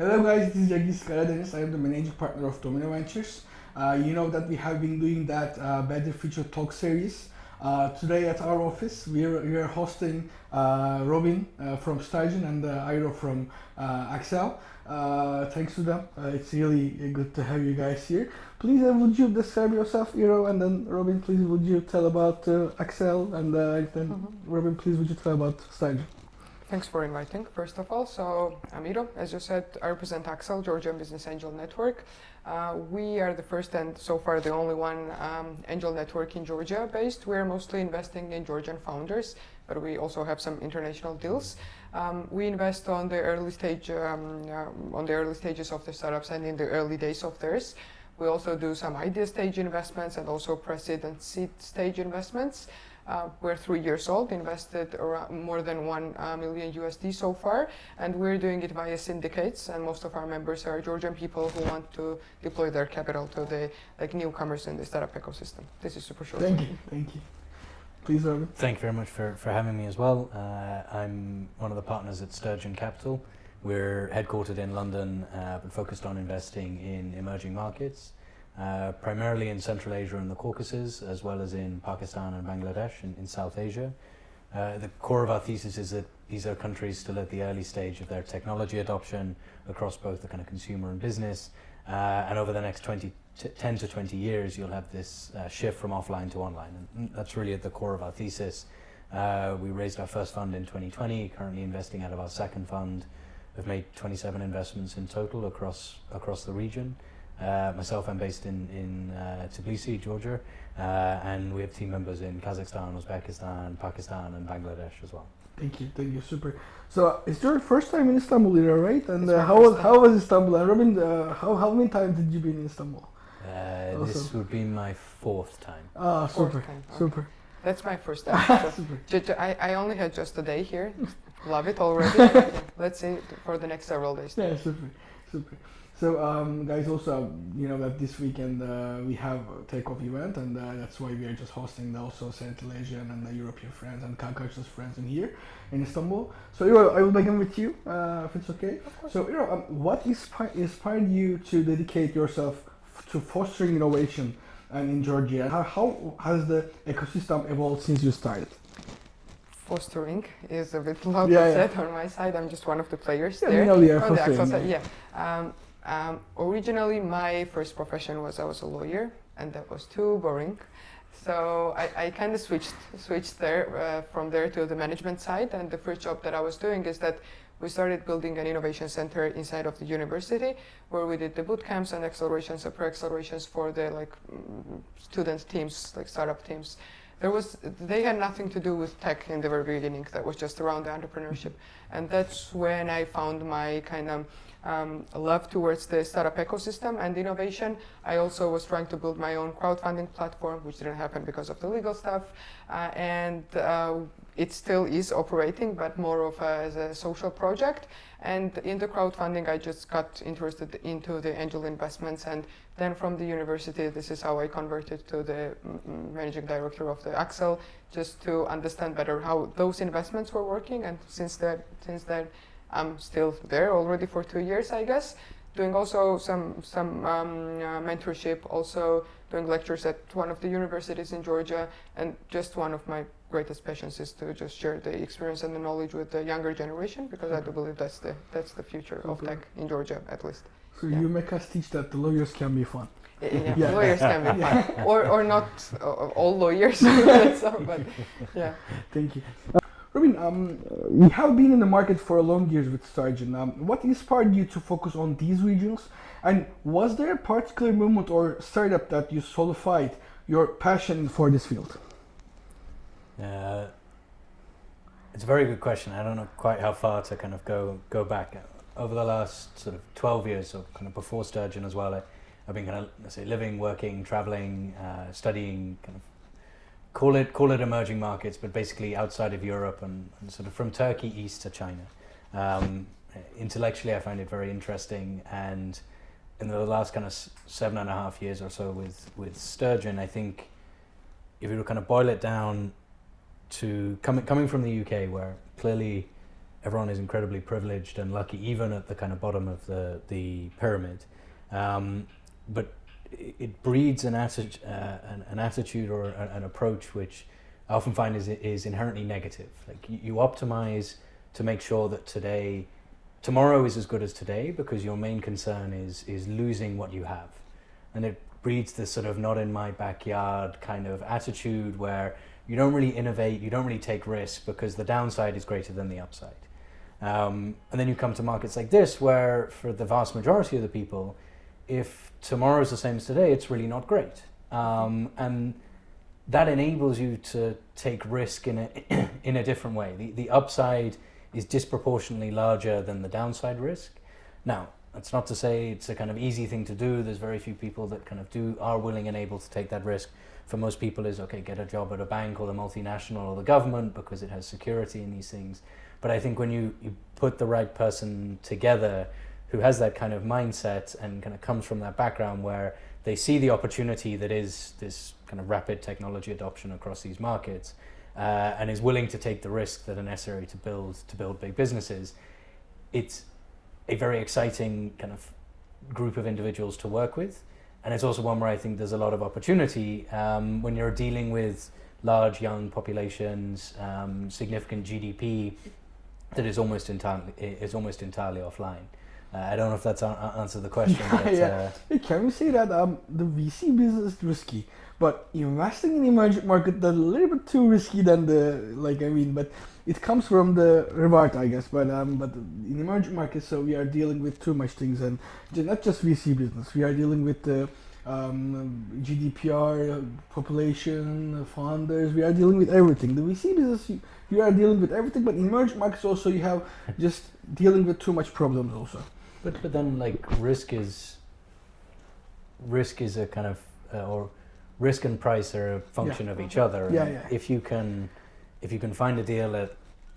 Hello guys, this is Yagiz Karadeniz. I am the managing partner of DOMiNO Ventures. You know that we have been doing that BetterFuture Talks series. Today at our office, we are hosting Robin from Sturgeon and Iro from Axel. Thanks to them. It's really good to have you guys here. Please, would you describe yourself, Iro, and then Robin, please, would you tell about Axel, and then Robin, please, would you tell about Sturgeon? Thanks for inviting, first of all. So I'm Iro. As you said, I represent Axel, Georgian Business Angel Network. We are the first and so far the only one angel network in Georgia based. We're mostly investing in Georgian founders, but we also have some international deals. We invest on the early stage, on the early stages of the startups and in the early days of theirs. We also do some idea stage investments and also pre-seed and seed stage investments. We're 3 years old, invested around more than $1 million USD so far, and we're doing it via syndicates, and most of our members are Georgian people who want to deploy their capital to the newcomers in the startup ecosystem. This is super short. Thank you. Please, Robin. Thank you very much for having me as well. I'm one of the partners at Sturgeon Capital. We're headquartered in London, but focused on investing in emerging markets. Primarily in Central Asia and the Caucasus, as well as in Pakistan and Bangladesh in South Asia. The core of our thesis is that these are countries still at the early stage of their technology adoption across both the kind of consumer and business. And over the next 10 to 20 years, you'll have this shift from offline to online. And that's really at the core of our thesis. We raised our first fund in 2020, currently investing out of our second fund. We've made 27 investments in total across the region. Myself, I'm based in Tbilisi, Georgia, and we have team members in Kazakhstan, Uzbekistan, Pakistan, and Bangladesh as well. Thank you, super. So it's your first time in Istanbul, Ira, right? And how was Istanbul? And Robin, how many times did you be in Istanbul? This would be my fourth time. Ah, super. That's my first time. Super. I only had just a day here. Love it already. Let's see for the next several days. Yeah, super. So guys, also you know that this weekend we have a takeoff event, and that's why we are just hosting also Central Asian and the European friends and Caucasus friends in here in Istanbul. So Iro, I will begin with you, if it's okay. Of course. So Iro, what inspired you to dedicate yourself to fostering innovation and in Georgia? How has the ecosystem evolved since you started? Fostering is a bit loud said on my side. I'm just one of the players there. You know, we are on the Axel fostering. side, originally, my first profession was I was a lawyer, and that was too boring. So I kind of switched there from there to the management side. And the first job that I was doing is that we started building an innovation center inside of the university, where we did the boot camps and accelerations and pre-accelerations for the student teams, like startup teams. They had nothing to do with tech in the very beginning. That was just around the entrepreneurship, and that's when I found my kind of love towards the startup ecosystem and innovation. I also was trying to build my own crowdfunding platform, which didn't happen because of the legal stuff, and it still is operating, but more of as a social project. And in the crowdfunding, I just got interested into the angel investments, and then from the university, this is how I converted to the managing director of the Axel, just to understand better how those investments were working. And since then, I'm still there already for 2 years, I guess, doing also some mentorship, also doing lectures at one of the universities in Georgia, and just one of my greatest passions is to just share the experience and the knowledge with the younger generation, because I do believe that's the future of tech in Georgia, at least. So you make us teach that the lawyers can be fun. Yeah. Lawyers can be fun, or not all lawyers. But yeah. Thank you. Robin, you have been in the market for a long years with Sturgeon. What inspired you to focus on these regions? And was there a particular movement or startup that you solidified your passion for this field? It's a very good question. I don't know quite how far to kind of go back. Over the last sort of 12 years, so kind of before Sturgeon as well, I've been kind of, let's say, living, working, traveling, studying, kind of call it emerging markets, but basically outside of Europe and sort of from Turkey east to China. Intellectually, I find it very interesting, and in the last kind of 7.5 years or so with Sturgeon, I think if you were kind of boil it down to coming from the UK, where clearly everyone is incredibly privileged and lucky, even at the kind of bottom of the pyramid. But it breeds an attitude or an approach which I often find is inherently negative. Like you optimize to make sure that tomorrow is as good as today, because your main concern is losing what you have. And it breeds this sort of not in my backyard kind of attitude where you don't really innovate, you don't really take risks because the downside is greater than the upside. And then you come to markets like this where for the vast majority of the people, if tomorrow is the same as today, it's really not great. And that enables you to take risk in a different way. The upside is disproportionately larger than the downside risk. Now, that's not to say it's a kind of easy thing to do. There's very few people that kind of are willing and able to take that risk. For most people is, okay, get a job at a bank or the multinational or the government because it has security in these things. But I think when you put the right person together who has that kind of mindset and kind of comes from that background where they see the opportunity that is this kind of rapid technology adoption across these markets, and is willing to take the risks that are necessary to build big businesses, it's a very exciting kind of group of individuals to work with. And it's also one where I think there's a lot of opportunity when you're dealing with large young populations, significant GDP that is almost entirely offline. I don't know if that's answered the question. But, yeah. Can we say that the VC business is risky, but investing in emerging market is a little bit too risky than but it comes from the reward, I guess. But in emerging markets, so we are dealing with too much things, and not just VC business. We are dealing with the GDPR, population, founders. We are dealing with everything. The VC business, you are dealing with everything, but in emerging markets also you have just dealing with too much problems also. But then like risk is a kind of or risk and price are a function of each other. Yeah. If you can find a deal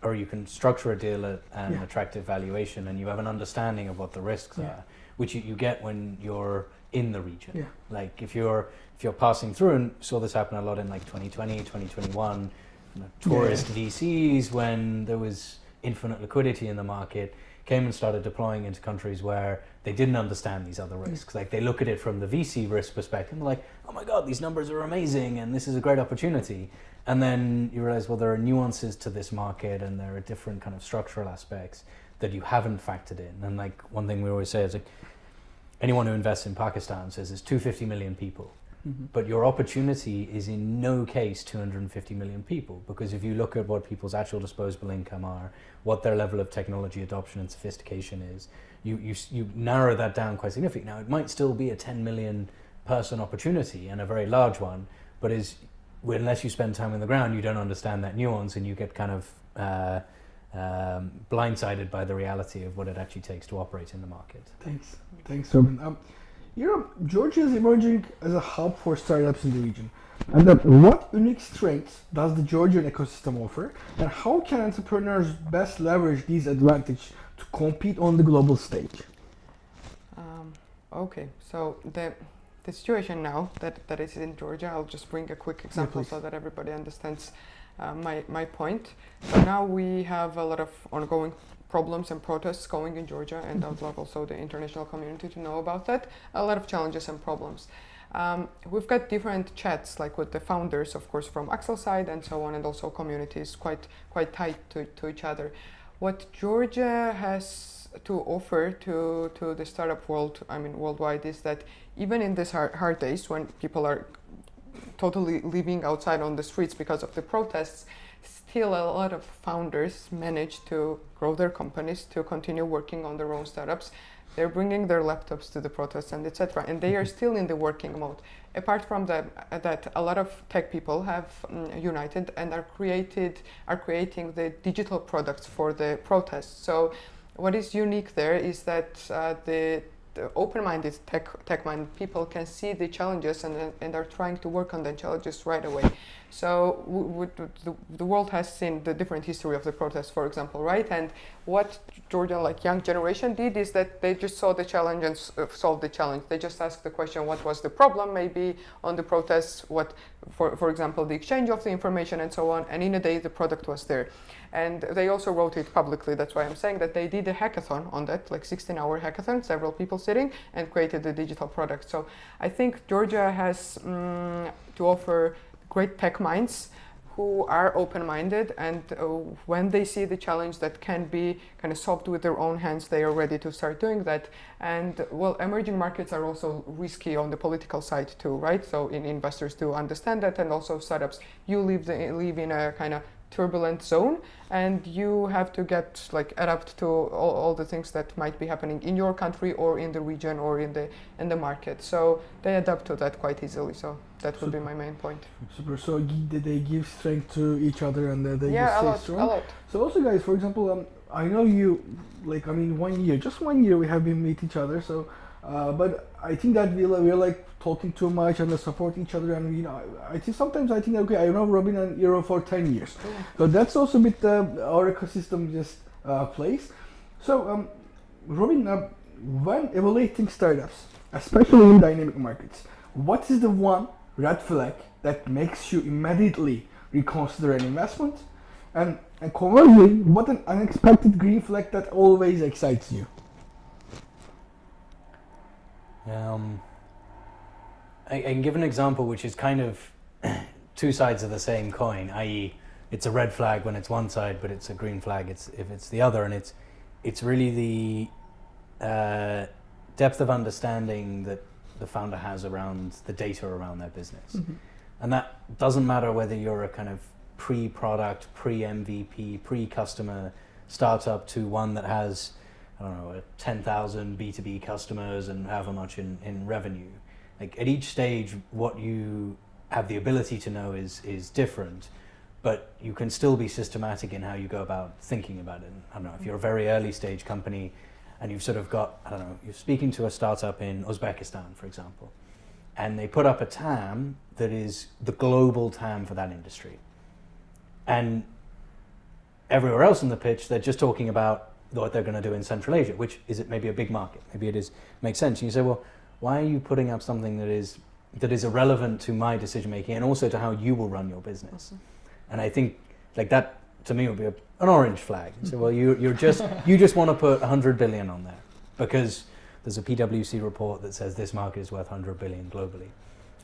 or you can structure a deal at an attractive valuation, and you have an understanding of what the risks are, which you get when you're in the region. Yeah. Like if you're passing through, and saw this happen a lot in like 2020, 2021, tourist VCs when there was infinite liquidity in the market, came and started deploying into countries where they didn't understand these other risks. Like they look at it from the VC risk perspective and they're like, oh my God, these numbers are amazing and this is a great opportunity. And then you realize, well, there are nuances to this market and there are different kind of structural aspects that you haven't factored in. And like one thing we always say is like, anyone who invests in Pakistan says there's 250 million people. But your opportunity is in no case 250 million people, because if you look at what people's actual disposable income are, what their level of technology adoption and sophistication is, you narrow that down quite significantly. Now, it might still be a 10 million person opportunity and a very large one, but unless you spend time on the ground, you don't understand that nuance and you get kind of blindsided by the reality of what it actually takes to operate in the market. Thanks, Robin. Georgia is emerging as a hub for startups in the region. And what unique strengths does the Georgian ecosystem offer, and how can entrepreneurs best leverage these advantages to compete on the global stage? Okay, so the situation now that is in Georgia, I'll just bring a quick example so that everybody understands my point. So now we have a lot of ongoing problems and protests going in Georgia, and I would love also the international community to know about that. A lot of challenges and problems. We've got different chats, like with the founders, of course, from Axel's side and so on, and also communities quite tight to each other. What Georgia has to offer to the startup world, I mean worldwide, is that even in these hard days when people are totally living outside on the streets because of the protests, still a lot of founders manage to grow their companies, to continue working on their own startups. They're bringing their laptops to the protests and etc. And they are still in the working mode. Apart from that, a lot of tech people have united and are creating the digital products for the protests. So what is unique there is that the open-minded, tech-minded people can see the challenges and are trying to work on the challenges right away. So the world has seen the different history of the protests, for example, right? And what Georgian young generation did is that they just saw the challenge and solved the challenge. They just asked the question, what was the problem maybe on the protests, what, for example, the exchange of the information and so on, and in a day the product was there. And they also wrote it publicly. That's why I'm saying that they did a hackathon on that, 16-hour hackathon, several people sitting, and created the digital product. So I think Georgia has to offer great tech minds who are open-minded, and when they see the challenge that can be kind of solved with their own hands, they are ready to start doing that. And well, emerging markets are also risky on the political side too, right? So investors do understand that, and also startups. You live in a kind of turbulent zone, and you have to get adapt to all the things that might be happening in your country or in the region or in the market. So they adapt to that quite easily. So that would be my main point. Super. So they give strength to each other, and they a strong. lot. So also, guys, for example, I know you 1 year we have been with each other. So, but I think that we're talking too much and support each other, and I think sometimes I know Robin and Euro for 10 years. Yeah. So that's also a bit our ecosystem just plays. So Robin, when evaluating startups, especially in dynamic markets, what is the one red flag that makes you immediately reconsider an investment, and conversely, what an unexpected green flag that always excites you? I can give an example which is kind of two sides of the same coin, i.e. it's a red flag when it's one side, but it's a green flag if it's the other, and it's really the depth of understanding that the founder has around the data around their business. Mm-hmm. And that doesn't matter whether you're a kind of pre-product, pre-MVP, pre-customer startup to one that has, 10,000 B2B customers and however much in revenue. At each stage, what you have the ability to know is different, but you can still be systematic in how you go about thinking about it. I don't know, if you're a very early stage company and you've sort of got, you're speaking to a startup in Uzbekistan, for example, and they put up a TAM that is the global TAM for that industry. And everywhere else in the pitch, they're just talking about what they're going to do in Central Asia, which is maybe a big market. Maybe it makes sense. And you say, well, why are you putting up something that is irrelevant to my decision making and also to how you will run your business? Mm-hmm. And I think that to me would be an orange flag. Mm-hmm. So well, you just want to put 100 billion on there because there's a PwC report that says this market is worth 100 billion globally.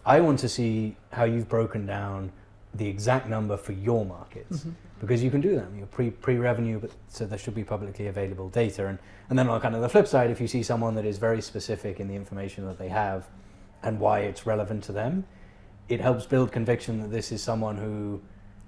I want to see how you've broken down the exact number for your markets, mm-hmm. because you can do that. You're pre-revenue, but so there should be publicly available data. And then on kind of the flip side, if you see someone that is very specific in the information that they have and why it's relevant to them, it helps build conviction that this is someone who,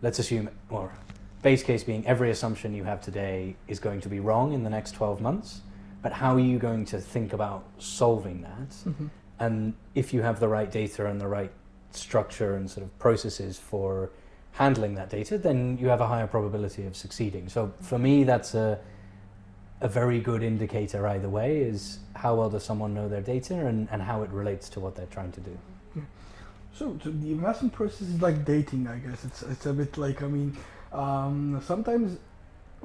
let's assume, or base case being every assumption you have today is going to be wrong in the next 12 months, but how are you going to think about solving that? Mm-hmm. And if you have the right data and the right structure and sort of processes for handling that data, then you have a higher probability of succeeding. So for me, that's a very good indicator either way, is how well does someone know their data and how it relates to what they're trying to do. So the investment process is like dating, I guess. It's a bit like, sometimes,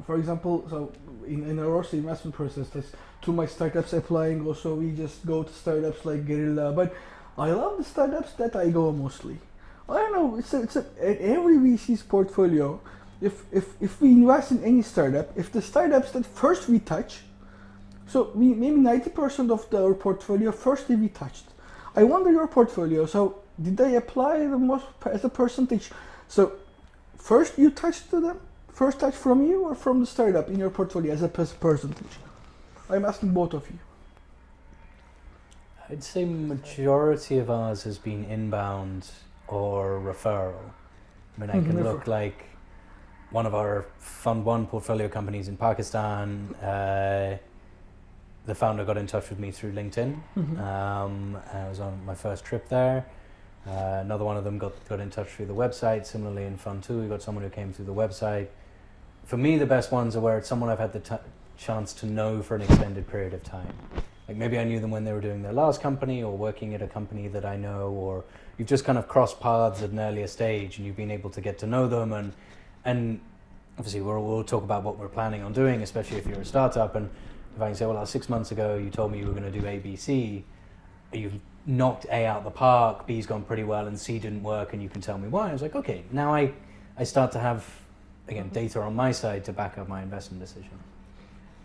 for example, so in our also investment process, there's too much startups applying. Also, we just go to startups like Guerrilla, but I love the startups that I go mostly. I don't know. It's every VC's portfolio. If we invest in any startup, if the startups that first we touch, so maybe 90% of our portfolio firstly we touched. I wonder your portfolio. So did they apply the most as a percentage? So first you touched to them, first touch from you or from the startup in your portfolio as a percentage? I'm asking both of you. I'd say majority of ours has been inbound or referral. I mean, I can look like one of our Fund 1 portfolio companies in Pakistan. The founder got in touch with me through LinkedIn. Mm-hmm. I was on my first trip there. Another one of them got in touch through the website. Similarly in Fund 2, we got someone who came through the website. For me, the best ones are where it's someone I've had the chance to know for an extended period of time. Like maybe I knew them when they were doing their last company or working at a company that I know, or you've just kind of crossed paths at an earlier stage and you've been able to get to know them, and obviously we'll talk about what we're planning on doing, especially if you're a startup. And if I can say, well, 6 months ago you told me you were going to do A, B, C, you've knocked A out the park, B's gone pretty well, and C didn't work, and you can tell me why. I was like, okay, now I start to have, again, data on my side to back up my investment decision.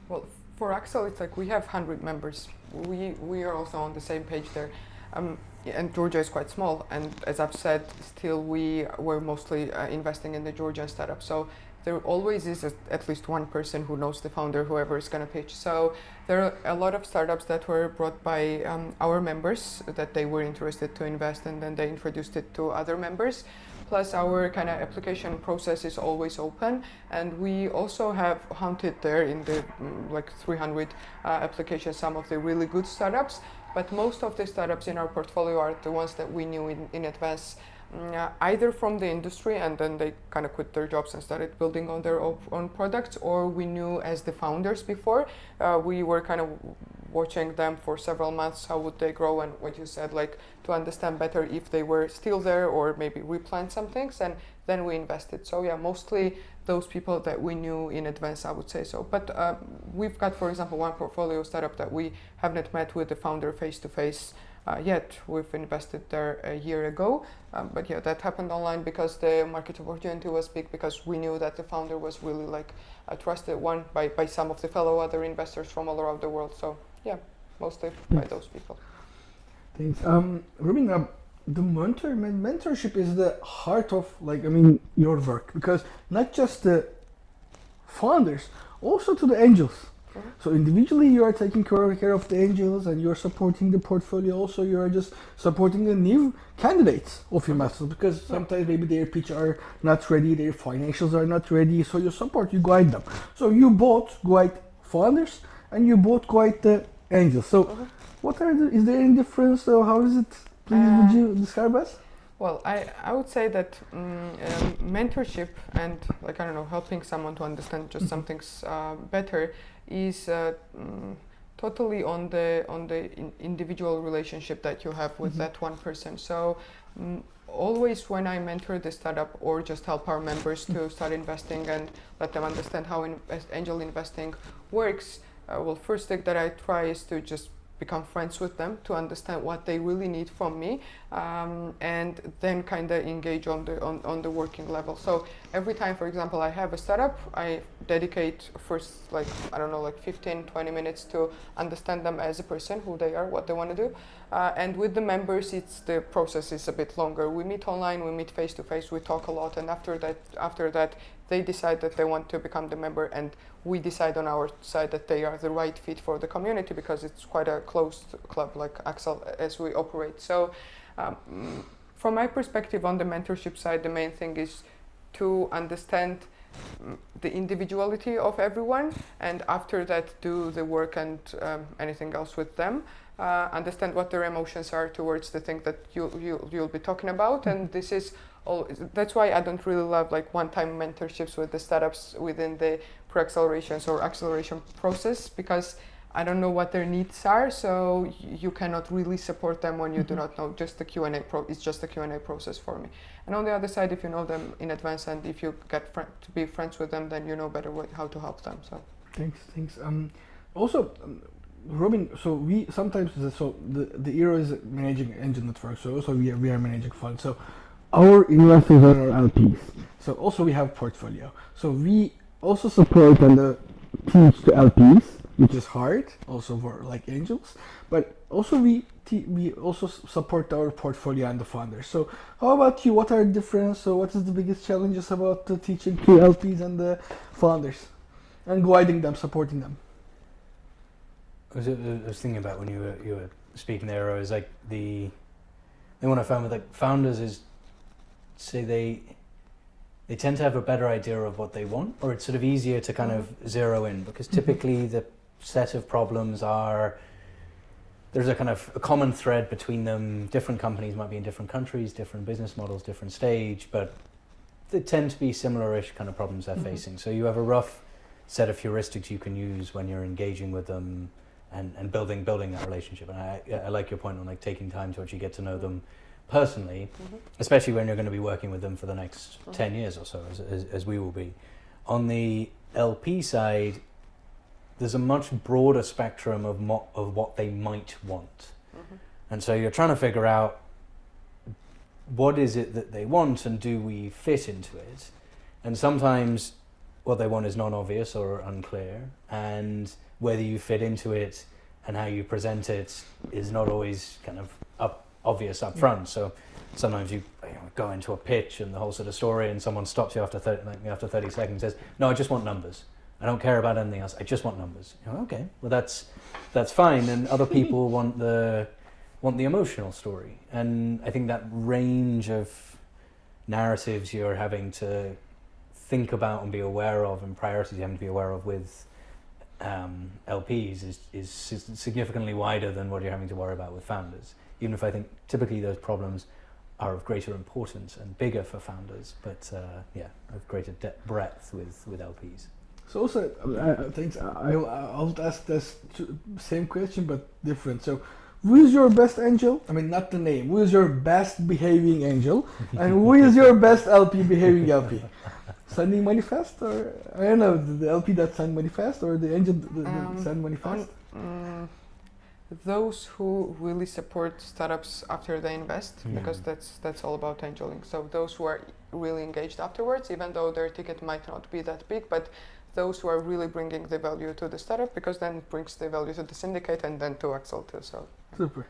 Well, for Axel, it's like we have 100 members. We are also on the same page there. And Georgia is quite small, and as I've said, still we're mostly investing in the Georgian startup. So there always is at least one person who knows the founder, whoever is going to pitch. So there are a lot of startups that were brought by our members that they were interested to invest, and then they introduced it to other members. Plus our kind of application process is always open, and we also have hunted there in the like 300 applications, some of the really good startups, but most of the startups in our portfolio are the ones that we knew in advance, either from the industry and then they kind of quit their jobs and started building on their own products, or we knew as the founders before. We were kind of watching them for several months, how would they grow, and what you said, like to understand better if they were still there or maybe replan some things, and then we invested. So yeah, mostly those people that we knew in advance, I would say so. But we've got, for example, one portfolio startup that we haven't met with the founder face to face yet. We've invested there a year ago, but yeah, that happened online because the market opportunity was big, because we knew that the founder was really like a trusted one by some of the fellow other investors from all around the world. So yeah, mostly by those people. Thanks. Ruben, the mentorship is the heart of, your work, because not just the founders, also to the angels. Mm-hmm. So individually you are taking care of the angels and you're supporting the portfolio. Also you are just supporting the new candidates of investors, because sometimes maybe their pitch are not ready, their financials are not ready. So you support, you guide them. So you both guide founders and you both guide the angels. So is there any difference, or how is it? Please, would you describe us? Well, I would say that mentorship and helping someone to understand just some things better is totally on the individual relationship that you have with that one person. So always when I mentor the startup or just help our members to start investing and let them understand how angel investing works, well, first thing that I try is to just become friends with them to understand what they really need from me, and then kind of engage on the working level. So every time, for example, I have a startup, I dedicate first 15-20 minutes to understand them as a person, who they are, what they want to do, and with the members the process is a bit longer. We meet online, we meet face to face, we talk a lot, and after that they decide that they want to become the member, and we decide on our side that they are the right fit for the community, because it's quite a closed club like Axel as we operate. So from my perspective on the mentorship side, the main thing is to understand the individuality of everyone, and after that do the work and anything else with them. Understand what their emotions are towards the thing that you'll be talking about, and this is that's why I don't really love one-time mentorships with the startups within the pre-accelerations or acceleration process, because I don't know what their needs are, so you cannot really support them when you do not know. Just the Q&A it's just a Q&A process for me. And on the other side, if you know them in advance and if you get to be friends with them, then you know better how to help them. So thanks. Also, Robin, so we sometimes the Eero is managing angel network, so also we are managing funds. So our investors are our LPs. So also we have portfolio. So we also support and teach to LPs, which is hard, also for angels. But also we also support our portfolio and the founders. So how about you? What are the difference? So what is the biggest challenges about teaching to LPs and the founders, and guiding them, supporting them? I was thinking about when you were speaking there, I was the thing what I found with founders is, say they tend to have a better idea of what they want, or it's sort of easier to kind of zero in, because typically the set of problems there's a kind of a common thread between them. Different companies might be in different countries, different business models, different stage, but they tend to be similar-ish kind of problems they're facing. So you have a rough set of heuristics you can use when you're engaging with them and building that relationship. And I like your point on like taking time to actually get to know them personally, especially when you're going to be working with them for the next 10 years or so, as we will be. On the LP side, there's a much broader spectrum of what they might want. And so you're trying to figure out what is it that they want and do we fit into it? And sometimes what they want is non-obvious or unclear, and whether you fit into it and how you present it is not always kind of obvious up front. So sometimes you go into a pitch and the whole sort of story, and someone stops you after 30 seconds and says, "No, I just want numbers. I don't care about anything else. I just want numbers." You're like, okay, well that's fine. And other people want the emotional story. And I think that range of narratives you're having to think about and be aware of, and priorities you're having to be aware of with LPs is significantly wider than what you're having to worry about with founders. Even if I think typically those problems are of greater importance and bigger for founders, but of greater breadth with LPs. So also, thanks. I'll ask this same question but different. So, who is your best angel? I mean, not the name. Who is your best behaving angel, and who is your best LP behaving LP? Sending money fast, or I don't know, the LP that send money fast, or the angel that send money fast? Those who really support startups after they invest, because that's all about angeling. So those who are really engaged afterwards, even though their ticket might not be that big, but those who are really bringing the value to the startup, because then it brings the value to the syndicate and then to Axel too. So Super.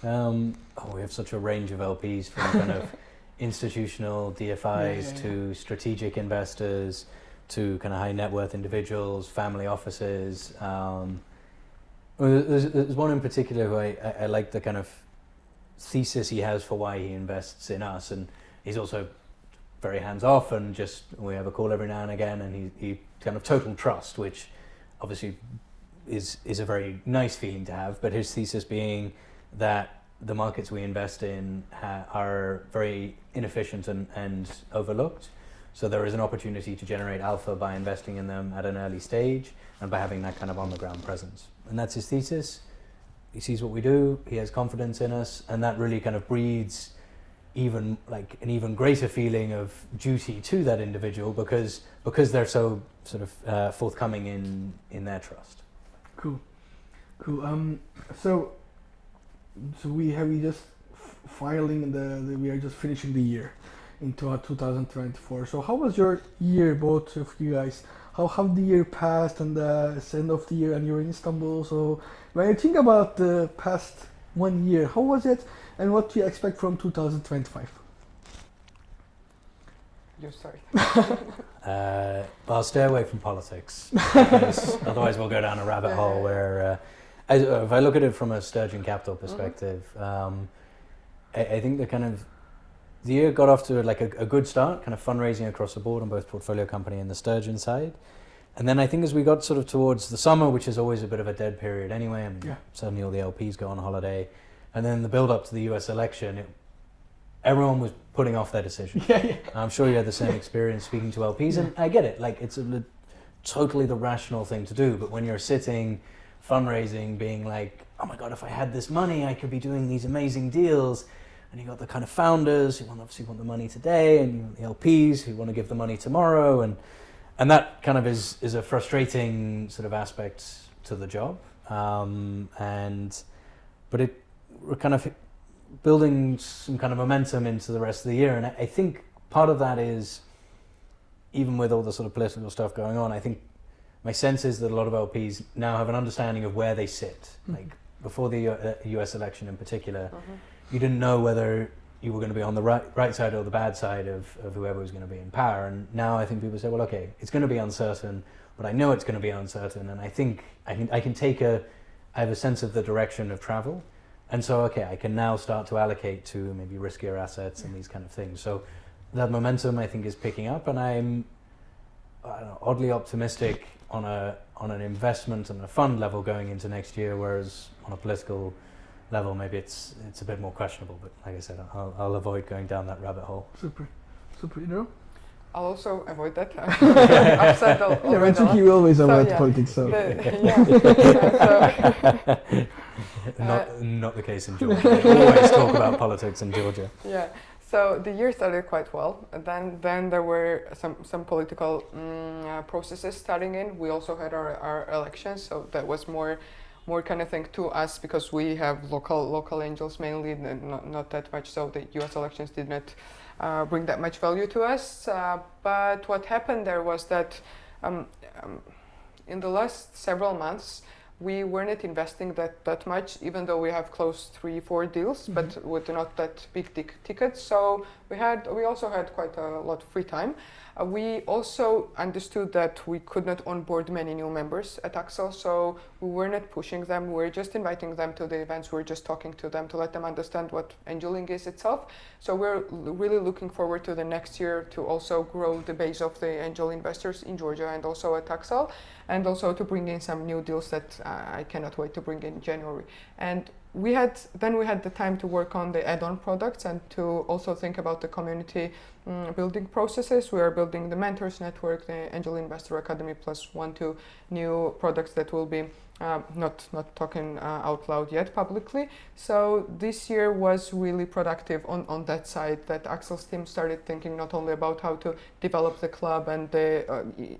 We have such a range of LPs, from kind of institutional DFIs to strategic investors to kind of high net worth individuals, family offices. There's one in particular who I like the kind of thesis he has for why he invests in us, and he's also very hands off, and just we have a call every now and again, and he kind of total trust, which obviously is a very nice feeling to have. But his thesis being that the markets we invest in are very inefficient and overlooked. So there is an opportunity to generate alpha by investing in them at an early stage and by having that kind of on the ground presence. And that's his thesis. He sees what we do, he has confidence in us, and that really kind of breeds even like an even greater feeling of duty to that individual because they're so sort of forthcoming in their trust. Cool. So we just we are just finishing the year into 2024. So how was your year, both of you guys? How the year passed, and the end of the year, and you're in Istanbul. So when you think about the past 1 year, how was it, and what do you expect from 2025? you start. I'll stay away from politics, because otherwise we'll go down a rabbit hole where, if I look at it from a Sturgeon Capital perspective, I think the year got off to like a good start, kind of fundraising across the board on both portfolio company and the Sturgeon side. And then I think as we got sort of towards the summer, which is always a bit of a dead period anyway, suddenly all the LPs go on holiday, and then the build up to the US election, everyone was putting off their decision. I'm sure you had the same experience speaking to LPs, and I get it, like it's totally the rational thing to do, but when you're sitting fundraising being like, oh my God, if I had this money, I could be doing these amazing deals. And you got the kind of founders who obviously want the money today, and you want the LPs who want to give the money tomorrow, and that kind of is a frustrating sort of aspect to the job. But we're kind of building some kind of momentum into the rest of the year, and I think part of that is, even with all the sort of political stuff going on, I think my sense is that a lot of LPs now have an understanding of where they sit. Like before the US election in particular, you didn't know whether you were going to be on the right side or the bad side of whoever was going to be in power. And now I think people say, well, okay, it's going to be uncertain, but I know it's going to be uncertain. And I think I have a sense of the direction of travel. And so, okay, I can now start to allocate to maybe riskier assets and these kind of things. So that momentum, I think, is picking up. And I'm oddly optimistic on an investment and a fund level going into next year, whereas on a political level, maybe it's a bit more questionable. But like I said, I'll avoid going down that rabbit hole. Super, you know. I'll also avoid that. I've said Yeah, already a eventually lot. you always So, avoid yeah. politics, so. Not the case in Georgia. They always talk about politics in Georgia. Yeah. So the year started quite well. And then there were some political processes starting in. We also had our elections, so that was more kind of thing to us because we have local angels mainly, and not that much. So the U.S. elections did not bring that much value to us. But what happened there was that in the last several months, we were not investing that much, even though we have closed 3-4 deals, but with not that big tickets. So we also had quite a lot of free time. We also understood that we could not onboard many new members at Axel, so we were not pushing them. We were just inviting them to the events. We were just talking to them to let them understand what angeling is itself. So we're really looking forward to the next year to also grow the base of the angel investors in Georgia and also at Axel, and also to bring in some new deals that I cannot wait to bring in January. And we had the time to work on the add-on products and to also think about the community building processes. We are building the Mentors Network, the Angel Investor Academy, plus 1-2 new products that will be not talking out loud yet publicly. So this year was really productive on that side, that Axel's team started thinking not only about how to develop the club and the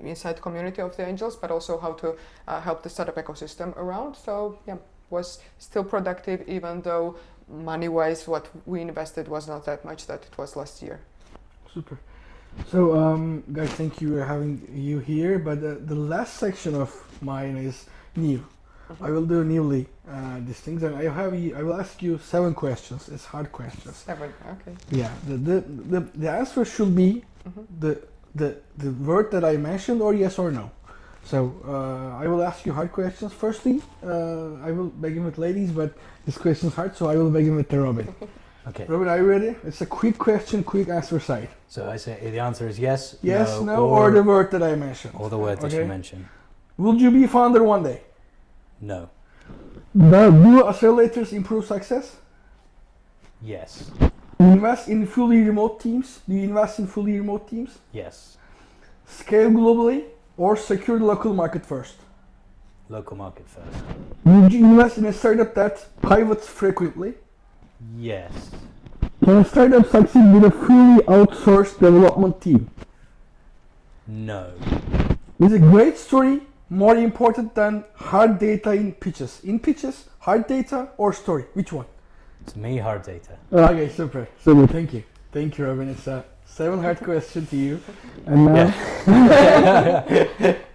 inside community of the angels, but also how to help the startup ecosystem around. So yeah, was still productive, even though money-wise what we invested was not that much that it was last year. Super. So guys, thank you for having you here, but the last section of mine is new. I will do newly these things, and I will ask you 7 questions. It's hard questions. 7, okay. Yeah, the answer should be the word that I mentioned, or yes or no. So I will ask you hard questions. Firstly, I will begin with ladies, but this question is hard, so I will begin with Robin. Okay. Robin, are you ready? It's a quick question, quick answer side. So I say the answer is yes, No, or the word that I mentioned. Or the word that you mentioned. Will you be founder one day? No. Do accelerators improve success? Yes. Invest in fully remote teams? Do you invest in fully remote teams? Yes. Scale globally or secure the local market first? Local market first. Would you invest in a startup that pivots frequently? Yes. Can a startup succeed with a fully outsourced development team? No. Is a great story more important than hard data in pitches? In pitches, hard data or story? Which one? To me, hard data. Okay, super. Thank you. Thank you, Robin. It's a 7 hard question to you. And now,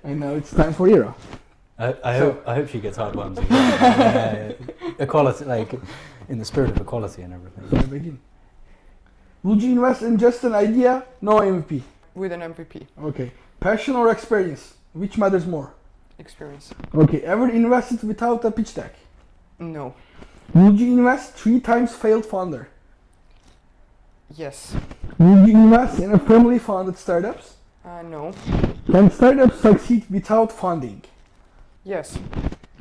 and now it's time for Ira. I hope she gets hard ones. As well. Equality, like in the spirit of equality and everything. So I begin. Would you invest in just an idea? No MVP. With an MVP. Okay. Passion or experience? Which matters more? Experience. Okay. Ever invested without a pitch deck? No. Would you invest 3 times failed founder? Yes. Would you invest in a family funded startups? No. Can startups succeed without funding? Yes.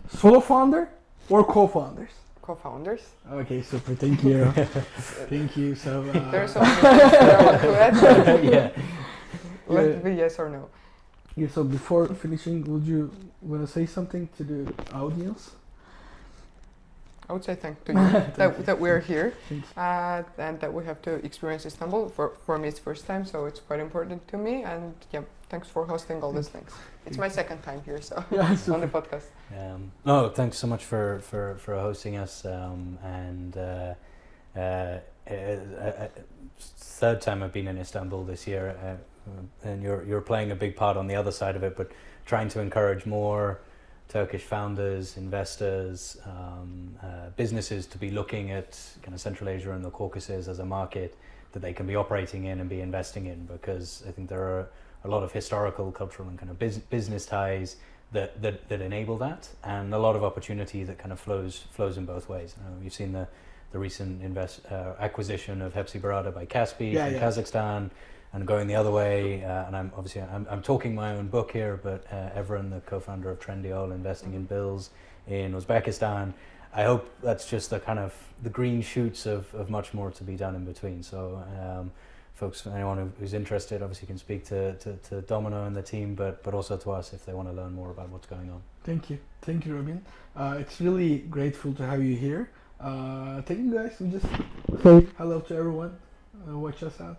Solo founder or co-founders? Co-founders. Okay, super. Thank you. Thank you. So There's so many things that I want to add. Yeah. Let it be yes or no. yeah. So before finishing, would you want to say something to the audience? I would say thank to you that we're here Thanks. and that we have to experience Istanbul. For me, it's first time, so it's quite important to me. And yeah, thanks for hosting all these things. It's my second time here, so Yeah, on the podcast. No, thanks so much for hosting us. Third time I've been in Istanbul this year, and you're playing a big part on the other side of it, but trying to encourage more Turkish founders, investors, businesses to be looking at kind of Central Asia and the Caucasus as a market that they can be operating in and be investing in, because I think there are a lot of historical, cultural and kind of business ties that enable that, and a lot of opportunity that kind of flows in both ways. You've seen the recent acquisition of Hepsi Barada by Kaspi from Kazakhstan, and going the other way, and I'm talking my own book here, but Evren, the co-founder of Trendyol, investing in bills in Uzbekistan. I hope that's just the kind of the green shoots of much more to be done in between. So folks, anyone who's interested, obviously can speak to DOMiNO and the team, but also to us if they want to learn more about what's going on. Thank you, Robin. It's really grateful to have you here. Thank you, guys. We just say hello to everyone. Watch us out.